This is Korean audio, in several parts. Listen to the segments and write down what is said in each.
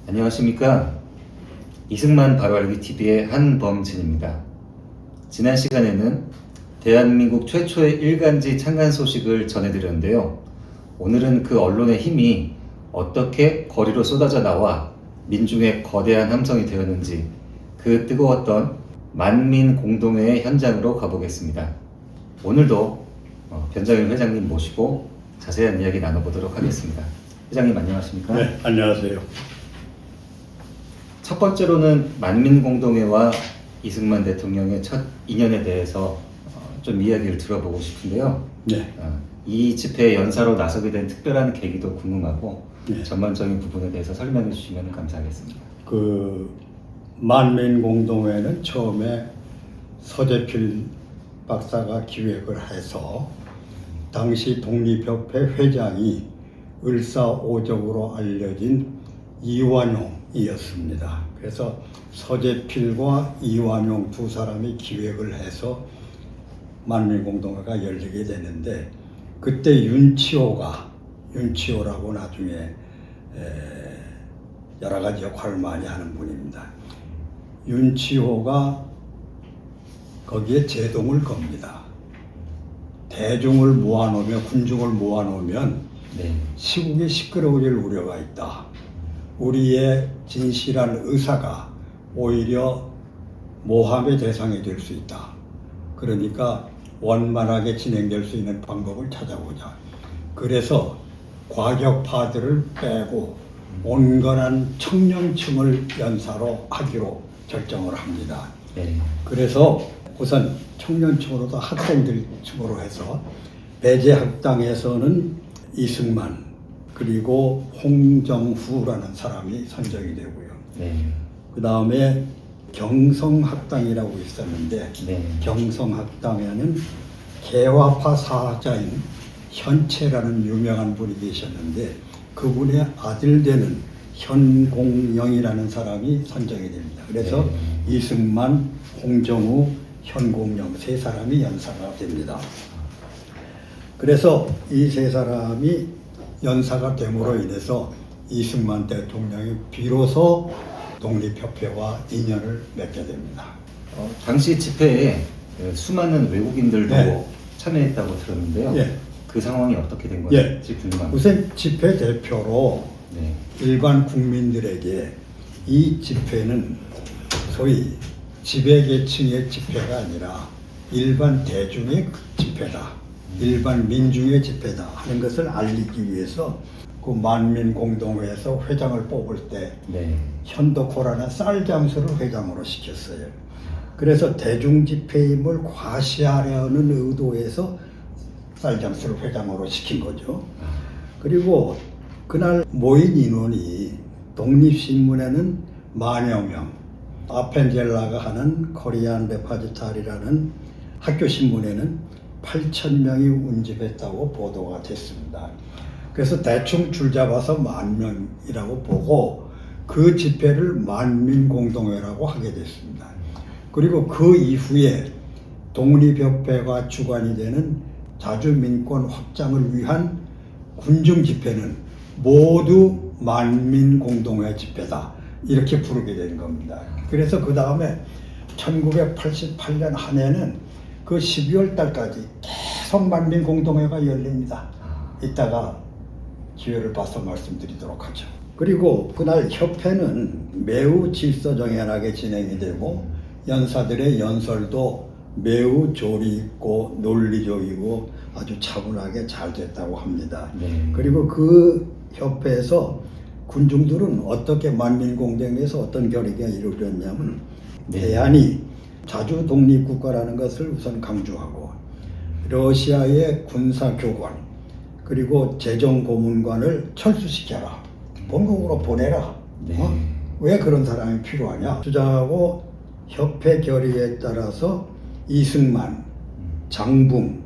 안녕하십니까. 이승만 바로알기 TV의 한범진입니다. 지난 시간에는 대한민국 최초의 일간지 창간 소식을 전해드렸는데요. 오늘은 그 언론의 힘이 어떻게 거리로 쏟아져 나와 민중의 거대한 함성이 되었는지 그 뜨거웠던 만민공동회의 현장으로 가보겠습니다. 오늘도 변장일 회장님 모시고 자세한 이야기 나눠보도록 하겠습니다. 회장님 안녕하십니까? 네, 안녕하세요. 첫 번째로는 만민공동회와 이승만 대통령의 첫 인연에 대해서 좀 이야기를 들어보고 싶은데요. 네. 이 집회에 연사로 나서게 된 특별한 계기도 궁금하고 네. 전반적인 부분에 대해서 설명해 주시면 감사하겠습니다. 만민공동회는 처음에 서재필 박사가 기획을 해서 당시 독립협회 회장이 을사오적으로 알려진 이완용이었습니다. 그래서 서재필과 이완용 두 사람이 기획을 해서 만민공동회가 열리게 되는데, 그때 윤치호라고 나중에 여러 가지 역할을 많이 하는 분입니다. 윤치호가 거기에 제동을 겁니다. 대중을 모아놓으면, 군중을 모아놓으면 시국이 시끄러워질 우려가 있다. 우리의 진실한 의사가 오히려 모함의 대상이 될 수 있다. 그러니까 원만하게 진행될 수 있는 방법을 찾아보자. 그래서 과격파들을 빼고 온건한 청년층을 연사로 하기로 결정을 합니다. 그래서 우선 청년층으로도 학생들 층으로 해서 배제학당에서는 이승만 그리고 홍정후라는 사람이 선정이 되고요. 그 다음에 경성학당이라고 있었는데 경성학당에는 개화파 사자인 현채라는 유명한 분이 계셨는데 그분의 아들 되는 현공영이라는 사람이 선정이 됩니다. 그래서 이승만, 홍정후, 현공영 세 사람이 연사가 됩니다. 그래서 이 세 사람이 연사가 됨으로 인해서 이승만 대통령이 비로소 독립협회와 인연을 맺게 됩니다. 당시 집회에 수많은 외국인들도 참여했다고 들었는데요. 그 상황이 어떻게 된 건지 궁금합니다. 우선 집회 대표로 일반 국민들에게 이 집회는 소위 지배계층의 집회가 아니라 일반 대중의 집회다, 일반 민중의 집회다 하는 것을 알리기 위해서 그 만민공동회에서 회장을 뽑을 때 현덕호라는 쌀장수를 회장으로 시켰어요. 그래서 대중집회임을 과시하려는 의도에서 쌀장수를 회장으로 시킨 거죠. 그리고 그날 모인 인원이 독립신문에는 만여 명, 아펜젤라가 하는 코리안 레파지타리라는 학교 신문에는 8,000명이 운집했다고 보도가 됐습니다. 그래서 대충 줄 잡아서 10,000명이라고 보고 그 집회를 만민공동회라고 하게 됐습니다. 그리고 그 이후에 독립협회가 주관이 되는 자주민권 확장을 위한 군중 집회는 모두 만민공동회 집회다 이렇게 부르게 된 겁니다. 그래서 그 다음에 1988년 한 해는 그 12월 달까지 계속 만민공동회가 열립니다. 이따가 기회를 봐서 말씀드리도록 하죠. 그리고 그날 협회는 매우 질서정연하게 진행이 되고 연사들의 연설도 매우 조리 있고 논리적이고 아주 차분하게 잘 됐다고 합니다. 그리고 그 협회에서 군중들은 어떻게 만민공동회에서 어떤 결의가 이루어졌냐면 대한이 자주 독립국가라는 것을 우선 강조하고 러시아의 군사교관 그리고 재정고문관을 철수시켜라, 본국으로 보내라. 왜 그런 사람이 필요하냐 주장하고 협회 결의에 따라서 이승만, 장붕,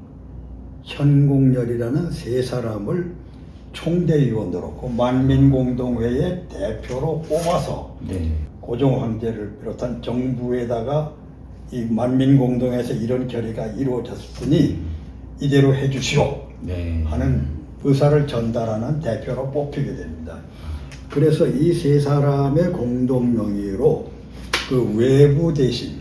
현공열이라는 세 사람을 총대위원으로 그 만민공동회의 대표로 뽑아서 고종황제를 비롯한 정부에다가 이 만민공동회에서 이런 결의가 이루어졌으니 이대로 해주시오 하는 의사를 전달하는 대표로 뽑히게 됩니다. 그래서 이 세 사람의 공동 명의로 그 외부 대신,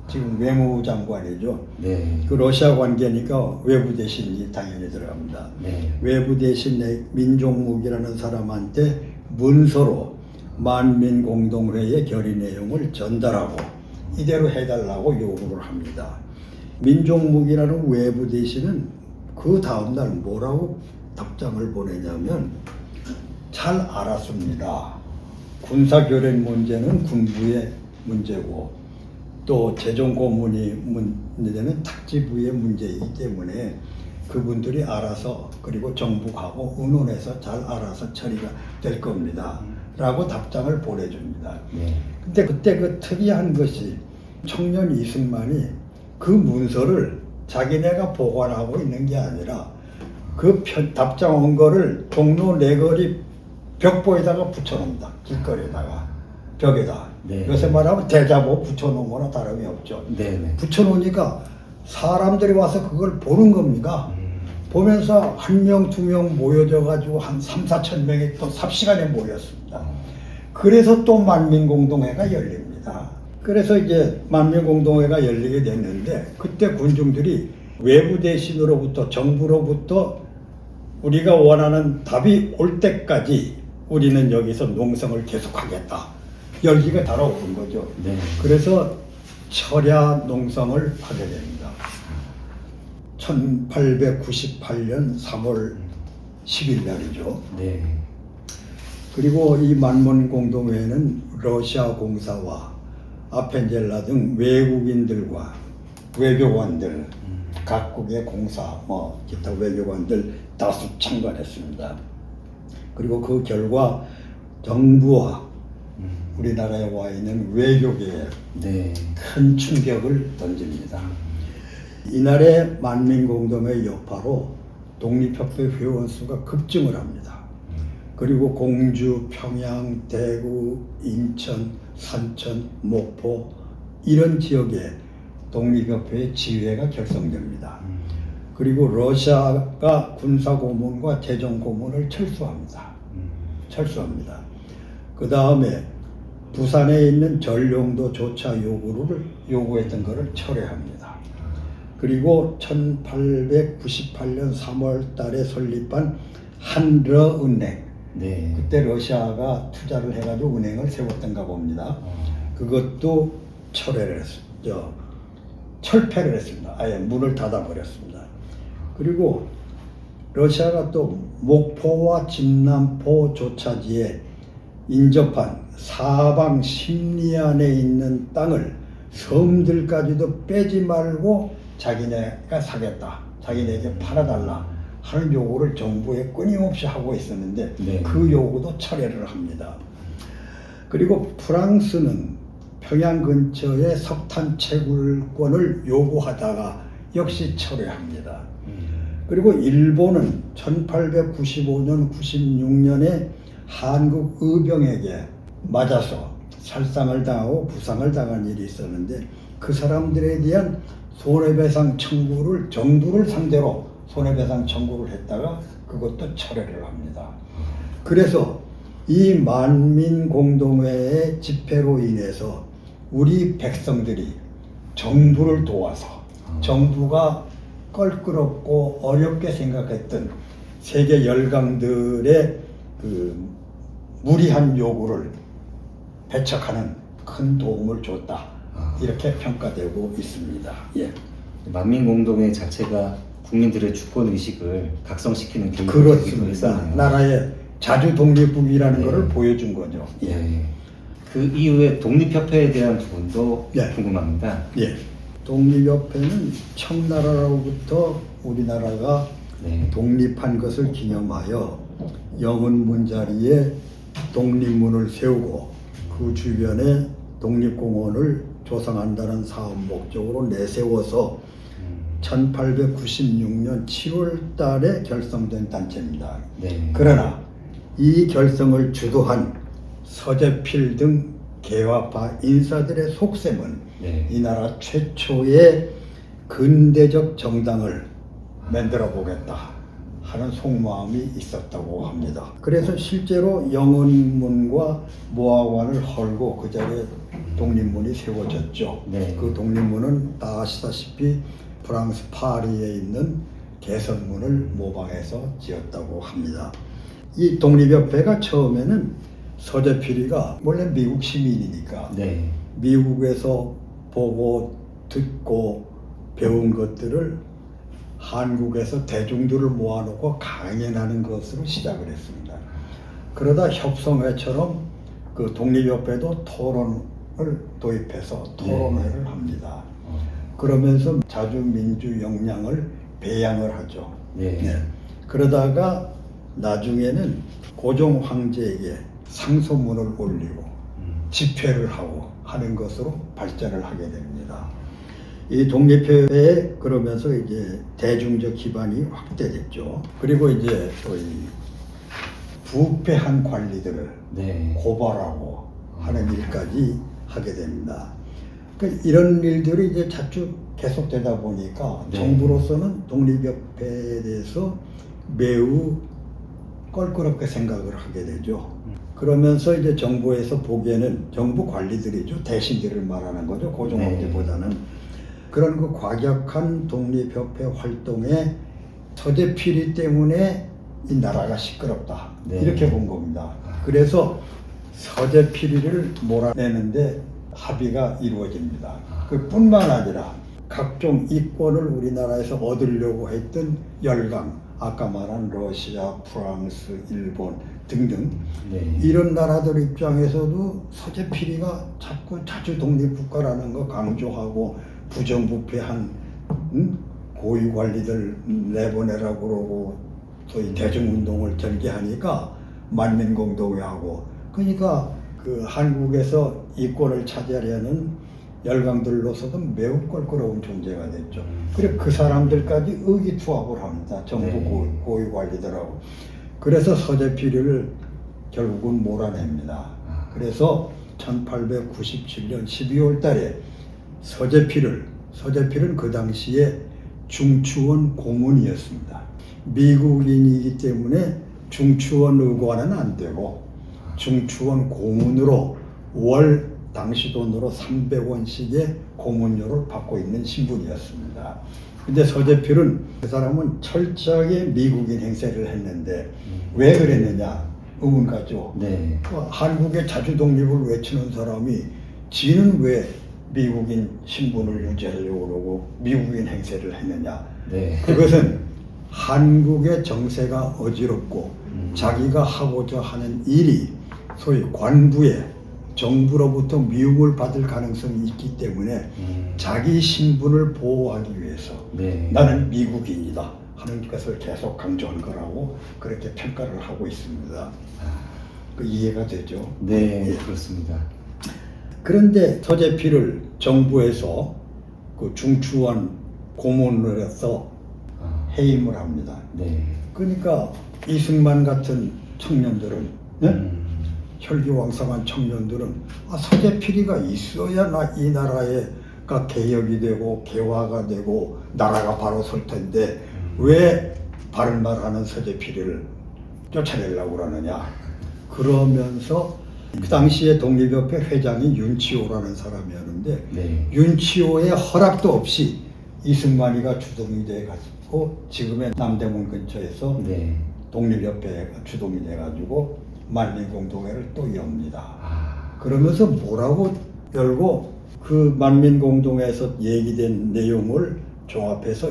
지금 외무장관이죠. 네. 그 러시아 관계니까 외부 대신이 당연히 들어갑니다. 네. 외부 대신의 민종묵이라는 사람한테 문서로 만민공동회의 결의 내용을 전달하고 이대로 해달라고 요구를 합니다. 민종묵이라는 외부 대신은 그 다음날 뭐라고 답장을 보내냐면 잘 알았습니다. 군사교련 문제는 군부의 문제고 또 재정고문이 문제는 탁지부의 문제이기 때문에 그분들이 알아서 그리고 정부하고 의논해서 잘 알아서 처리가 될 겁니다. 라고 답장을 보내줍니다. 네. 근데 그때 그 특이한 것이 청년 이승만이 그 문서를 자기네가 보관하고 있는 게 아니라 그 답장 온 거를 종로 내거리 벽보에다가 붙여놓습니다. 길거리에다가 벽에다. 네. 요새 말하면 대자보 붙여놓은 거나 다름이 없죠. 네. 붙여놓으니까 사람들이 와서 그걸 보는 겁니다. 보면서 한 명, 두 명 모여져 가지고 한 3, 4천 명이 또 삽시간에 모였습니다. 그래서 또 만민공동회가 열립니다. 그래서 이제 만민공동회가 열리게 됐는데 그때 군중들이 외부 대신으로부터 정부로부터 우리가 원하는 답이 올 때까지 우리는 여기서 농성을 계속하겠다. 열기가 달아오른 거죠. 네. 그래서 철야 농성을 하게 됩니다. 1898년 3월 10일 날이죠. 네. 그리고 이 만민공동회는 러시아 공사와 아펜젤라 등 외국인들과 외교관들, 각국의 공사, 기타 외교관들 다수 참관했습니다. 그리고 그 결과 정부와 우리나라에 와 있는 외교계에 네. 큰 충격을 던집니다. 이날의 만민공동회 여파로 독립협회 회원 수가 급증을 합니다. 그리고 공주, 평양, 대구, 인천, 산천, 목포 이런 지역에 독립협회의 지회가 결성됩니다. 그리고 러시아가 군사고문과 재정고문을 철수합니다. 그 다음에 부산에 있는 전용도 조차 요구했던 것을 철회합니다. 그리고 1898년 3월 달에 설립한 한러은행. 네. 그때 러시아가 투자를 해가지고 은행을 세웠던가 봅니다. 그것도 철폐를 했습니다. 아예 문을 닫아버렸습니다. 그리고 러시아가 또 목포와 진남포 조차지에 인접한 사방 십리안에 있는 땅을 섬들까지도 빼지 말고 자기네가 사겠다. 자기네에게 팔아달라 하는 요구를 정부에 끊임없이 하고 있었는데 네. 그 요구도 철회를 합니다. 그리고 프랑스는 평양 근처에 석탄 채굴권을 요구하다가 역시 철회합니다. 그리고 일본은 1895년, 96년에 한국 의병에게 맞아서 살상을 당하고 부상을 당한 일이 있었는데 그 사람들에 대한 손해배상 청구를 정부를 상대로 손해배상 청구를 했다가 그것도 철회를 합니다. 그래서 이 만민공동회의 집회로 인해서 우리 백성들이 정부를 도와서 정부가 껄끄럽고 어렵게 생각했던 세계 열강들의 그 무리한 요구를 배척하는 큰 도움을 줬다. 이렇게 평가되고 있습니다. 예. 만민공동회 자체가 국민들의 주권 의식을 각성시키는 교육을 그렇습니다. 나라의 자주 독립국이라는 네. 것을 보여준 거죠. 예. 예. 그 이후에 독립협회에 대한 부분도 예. 궁금합니다. 예. 독립협회는 청나라로부터 우리나라가 네. 독립한 것을 기념하여 영은 문자리에 독립문을 세우고 그 주변에 독립공원을 조성한다는 사업 목적으로 내세워서 1896년 7월 달에 결성된 단체입니다. 네. 그러나 이 결성을 주도한 서재필 등 개화파 인사들의 속셈은 네. 이 나라 최초의 근대적 정당을 만들어 보겠다 하는 속마음이 있었다고 합니다. 그래서 실제로 영은문과 모화관을 헐고 그 자리에 독립문이 세워졌죠. 네. 그 독립문은 다 아시다시피 프랑스 파리에 있는 개선문을 모방해서 지었다고 합니다. 이 독립협회가 처음에는 서재필이가 원래 미국 시민이니까 네. 미국에서 보고 듣고 배운 것들을 한국에서 대중들을 모아놓고 강연하는 것으로 시작을 했습니다. 그러다 협성회처럼 그 독립협회도 토론을 도입해서 토론회를 합니다. 그러면서 자주민주 역량을 배양을 하죠. 네. 그러다가 나중에는 고종 황제에게 상소문을 올리고 집회를 하고 하는 것으로 발전을 하게 됩니다. 이 독립협회에 그러면서 이제 대중적 기반이 확대됐죠. 그리고 이제 이 부패한 관리들을 네. 고발하고 하는 일까지 하게 됩니다. 그러니까 이런 일들이 이제 자주 계속되다 보니까 네. 정부로서는 독립협회에 대해서 매우 껄끄럽게 생각을 하게 되죠. 그러면서 이제 정부에서 보기에는 정부 관리들이죠. 대신들을 말하는 거죠. 고종 황제보다는. 그런 그 과격한 독립협회 활동에 서재필이 때문에 이 나라가 시끄럽다. 네. 이렇게 본 겁니다. 그래서 서재필이를 몰아내는데 합의가 이루어집니다. 그뿐만 아니라 각종 이권을 우리나라에서 얻으려고 했던 열강, 아까 말한 러시아, 프랑스, 일본 등등 네. 이런 나라들 입장에서도 서재필이가 자꾸 자주 독립국가라는 거 강조하고 부정부패한 고위 관리들 내보내라고 그러고 소위 대중운동을 전개하니까 만민공동회하고 그러니까 그 한국에서 이권을 차지하려는 열강들로서도 매우 껄끄러운 존재가 됐죠. 그래 그 사람들까지 의기투합을 합니다. 정부 네. 고위 관리들하고. 그래서 서재필이를 결국은 몰아냅니다. 그래서 1897년 12월 달에 서재필은 그 당시에 중추원 고문이었습니다. 미국인이기 때문에 중추원 의관은 안 되고 중추원 고문으로 월 당시 돈으로 300원씩의 고문료를 받고 있는 신분이었습니다. 근데 서재필은 그 사람은 철저하게 미국인 행세를 했는데 왜 그랬느냐 의문가죠. 네. 한국의 자주 독립을 외치는 사람이 지는 왜 미국인 신분을 유지하려고 그러고 미국인 행세를 했느냐. 네. 그것은 한국의 정세가 어지럽고 자기가 하고자 하는 일이 소위 관부에 정부로부터 미움을 받을 가능성이 있기 때문에 자기 신분을 보호하기 위해서 네. 나는 미국인이다 하는 것을 계속 강조한 거라고 그렇게 평가를 하고 있습니다. 그 이해가 되죠? 네, 예. 그렇습니다. 그런데 서재필을 정부에서 그 중추원 고문으로서 해임을 합니다. 네. 그러니까 이승만 같은 청년들은 혈기왕성한 청년들은 서재필이가 있어야 이 나라가 개혁이 되고 개화가 되고 나라가 바로 설 텐데 왜 바른 말하는 서재필이를 쫓아내려고 그러느냐. 그러면서 그 당시에 독립협회 회장이 윤치호라는 사람이었는데 네. 윤치호의 허락도 없이 이승만이가 주동이 돼가지고 지금의 남대문 근처에서 네. 독립협회가 주동이 돼가지고 만민공동회를 또 엽니다. 그러면서 뭐라고 열고 그 만민공동회에서 얘기된 내용을 종합해서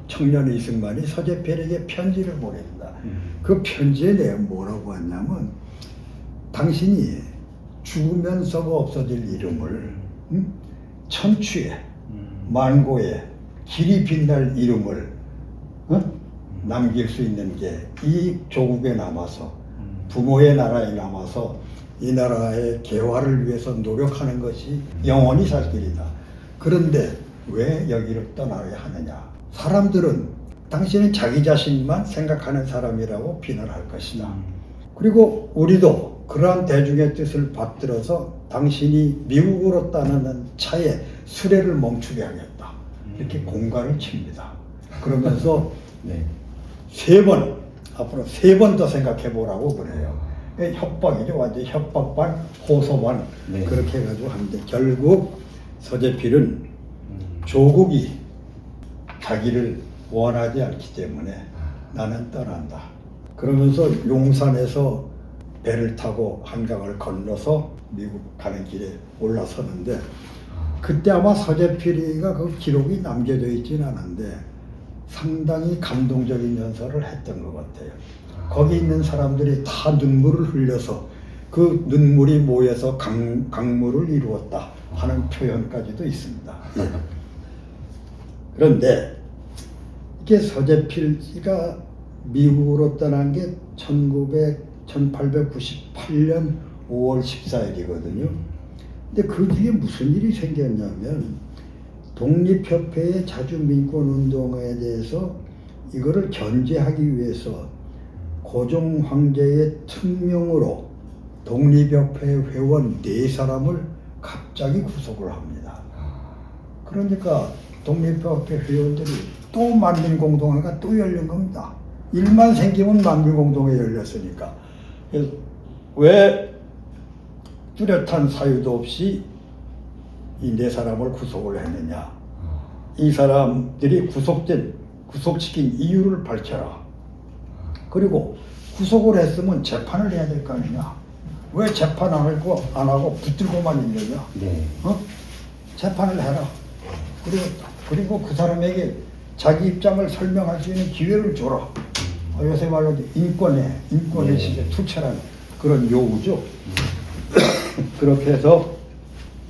청년 이승만이 서재필에게 편지를 보냅니다. 그 편지에 내가 뭐라고 했냐면 당신이 죽으면 썩어 없어질 이름을 천추에 만고에 길이 빛날 이름을 남길 수 있는 게 이 조국에 남아서 부모의 나라에 남아서 이 나라의 개화를 위해서 노력하는 것이 영원히 살 길이다. 그런데 왜 여기를 떠나야 하느냐. 사람들은 당신은 자기 자신만 생각하는 사람이라고 비난할 것이다. 그리고 우리도 그러한 대중의 뜻을 받들어서 당신이 미국으로 따르는 차에 수레를 멈추게 하겠다. 이렇게 공갈을 칩니다. 그러면서 네. 앞으로 3번 더 생각해 보라고 그래요. 협박이죠. 완전 협박반, 호소반 네. 그렇게 해가지고 하는데 결국 서재필은 조국이 자기를 원하지 않기 때문에 나는 떠난다. 그러면서 용산에서 배를 타고 한강을 건너서 미국 가는 길에 올라서는데 그때 아마 서재필이가 그 기록이 남겨져 있지는 않은데 상당히 감동적인 연설을 했던 것 같아요. 거기 있는 사람들이 다 눈물을 흘려서 그 눈물이 모여서 강물을 이루었다 하는 표현까지도 있습니다. 그런데 이게 서재필이가 미국으로 떠난 게 1898년 5월 14일이거든요. 근데 그 뒤에 무슨 일이 생겼냐면 독립협회의 자주민권운동에 대해서 이거를 견제하기 위해서 고종 황제의 특명으로 독립협회 회원 4사람을 갑자기 구속을 합니다. 그러니까 독립협회 회원들이 또 만민공동회가 또 열린 겁니다. 일만 생기면 만민공동회 열렸으니까. 그래서 왜 뚜렷한 사유도 없이 이 4사람을 구속을 했느냐. 이 사람들이 구속시킨 이유를 밝혀라. 그리고 구속을 했으면 재판을 해야 될 거 아니냐. 왜 재판 안 하고 붙들고만 있느냐. 네. 재판을 해라. 그리고 그 사람에게 자기 입장을 설명할 수 있는 기회를 줘라. 요새 말로 인권의 시대 투철한 그런 요구죠. 그렇게 해서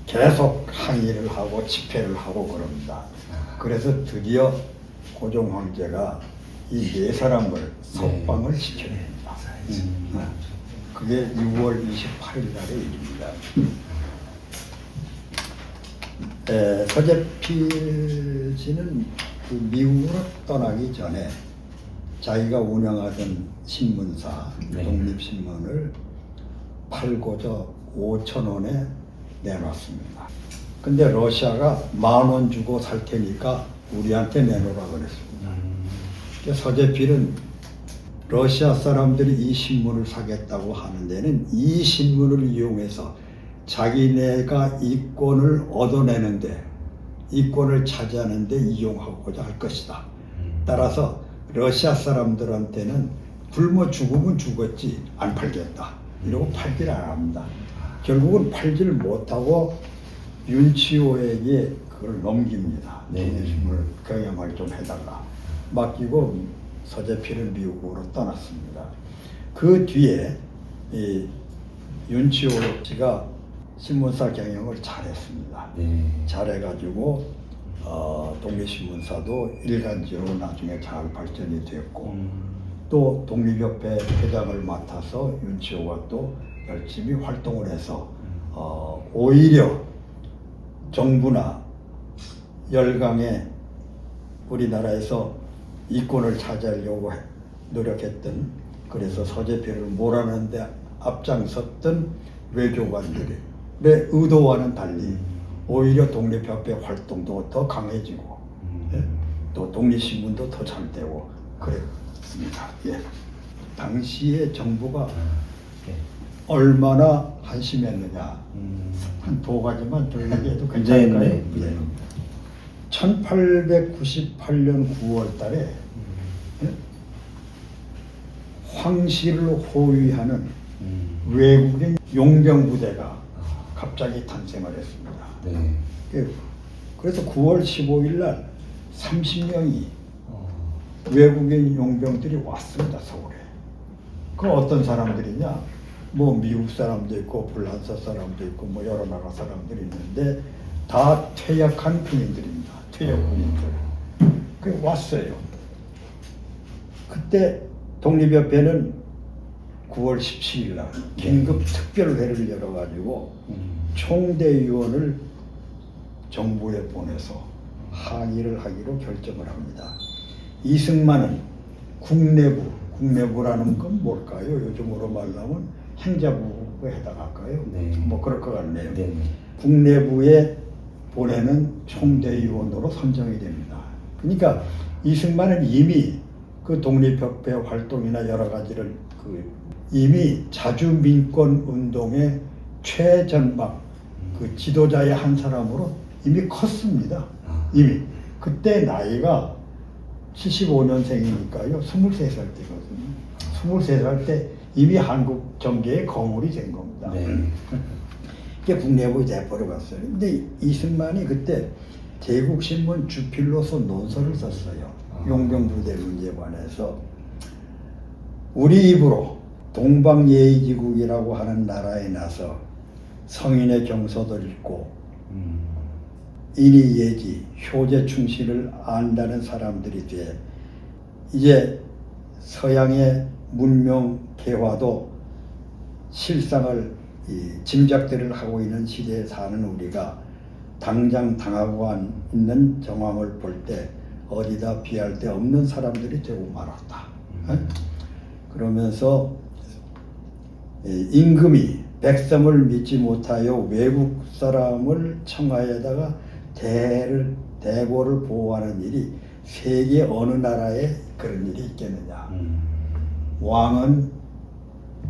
계속 항의를 하고 집회를 하고 그럽니다. 그래서 드디어 고종 황제가 이 4사람을 석방을 시켜냅니다. 그게 6월 28일 날의 일입니다. 서재필 씨는 그 미국으로 떠나기 전에 자기가 운영하던 신문사, 네. 독립신문을 팔고자 5,000원에 내놨습니다. 근데 러시아가 10,000원 주고 살 테니까 우리한테 내놓으라 그랬습니다. 서재필은 러시아 사람들이 이 신문을 사겠다고 하는 데는 이 신문을 이용해서 자기네가 이권을 얻어내는데, 이권을 차지하는데 이용하고자 할 것이다. 따라서 러시아 사람들한테는 굶어 죽으면 죽었지 안 팔겠다. 이러고 팔질 안 합니다. 결국은 팔지를 못하고 윤치호에게 그걸 넘깁니다. 신문을 경영을 좀 해달라. 맡기고 서재필은 미국으로 떠났습니다. 그 뒤에 이 윤치호 씨가 신문사 경영을 잘했습니다. 잘해가지고 독립신문사도 일간지로 나중에 잘 발전이 됐고 또 독립협회 회장을 맡아서 윤치호가 또 열심히 활동을 해서 오히려 정부나 열강에 우리나라에서 이권을 차지하려고 노력했던, 그래서 서재필을 몰아내는 데 앞장섰던 외교관들의 의도와는 달리 오히려 독립협회 활동도 더 강해지고 또 독립신문도 더 잘 되고 그랬습니다. 당시에 정부가 얼마나 한심했느냐. 한 2가지만 더 얘기해도 괜찮을까요? 1898년 9월 달에 황실을 호위하는 외국인 용병부대가 갑자기 탄생을 했습니다. 그래서 9월 15일 날 30명이 외국인 용병들이 왔습니다, 서울에. 그 어떤 사람들이냐? 뭐 미국 사람도 있고 불란서 사람도 있고 뭐 여러 나라 사람들이 있는데 다 퇴역한 군인들입니다. 퇴역 군인들. 그 왔어요. 그때 독립협회는 9월 17일 날 긴급 특별회를 열어가지고 총대위원을 정부에 보내서 항의를 하기로 결정을 합니다. 이승만은 국내부라는 건 뭘까요? 요즘으로 말하면 행자부에 해당할까요? 뭐 그럴 것 같네요. 국내부에 보내는 총대위원으로 선정이 됩니다. 그러니까 이승만은 이미 그 독립협회 활동이나 여러 가지를 이미 자주민권 운동의 최전방 그 지도자의 한 사람으로 이미 컸습니다. 이미 그때 나이가 75년생이니까요. 23살 때거든요. 23살 때 이미 한국 정계의 거물이 된 겁니다. 네. 이게 국내부에 대포를 갔어요. 근데 이승만이 그때 대국신문 주필로서 논설을 썼어요. 용병부대 문제에 관해서 우리 입으로 동방예의지국이라고 하는 나라에 나서 성인의 경서도 읽고 인의예지, 효제충실을 안다는 사람들이 돼 이제 서양의 문명 개화도 실상을 짐작들을 하고 있는 시대에 사는 우리가 당장 당하고 있는 정황을 볼 때 어디다 비할 데 없는 사람들이 되고 말았다. 그러면서 임금이 백성을 믿지 못하여 외국 사람을 청하에다가 대고를 보호하는 일이 세계 어느 나라에 그런 일이 있겠느냐. 왕은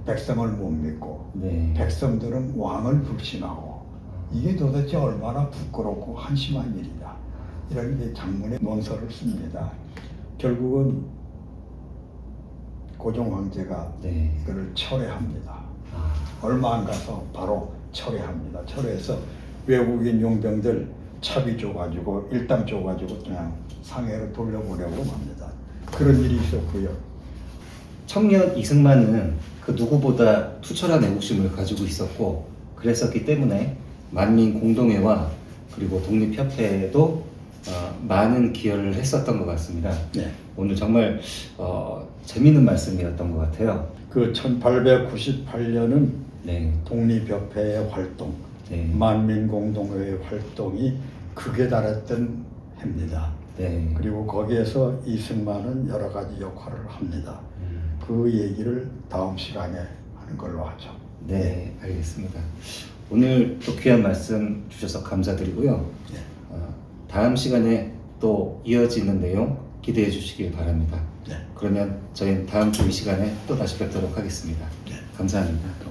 백성을 못 믿고 네. 백성들은 왕을 불신하고 이게 도대체 얼마나 부끄럽고 한심한 일이냐. 이런 게 장문의 논설을 씁니다. 결국은 고종 황제가 네. 이거를 철회합니다. 얼마 안 가서 바로 철회합니다. 철회해서 외국인 용병들 차비 줘가지고 일당 줘가지고 그냥 상해로 돌려보려고 합니다. 그런 일이 있었고요. 청년 이승만은 그 누구보다 투철한 애국심을 가지고 있었고 그랬었기 때문에 만민 공동회와 그리고 독립협회에도 많은 기여를 했었던 것 같습니다. 네. 오늘 정말 재미있는 말씀이었던 것 같아요. 그 1898년은 네. 독립협회의 활동, 네. 만민공동회의 활동이 극에 달했던 해입니다. 네. 그리고 거기에서 이승만은 여러 가지 역할을 합니다. 그 얘기를 다음 시간에 하는 걸로 하죠. 네, 알겠습니다. 오늘 또 귀한 말씀 주셔서 감사드리고요. 네. 다음 시간에 또 이어지는 내용 기대해 주시길 바랍니다. 네. 그러면 저희는 다음 주 이 시간에 또 다시 뵙도록 하겠습니다. 네. 감사합니다.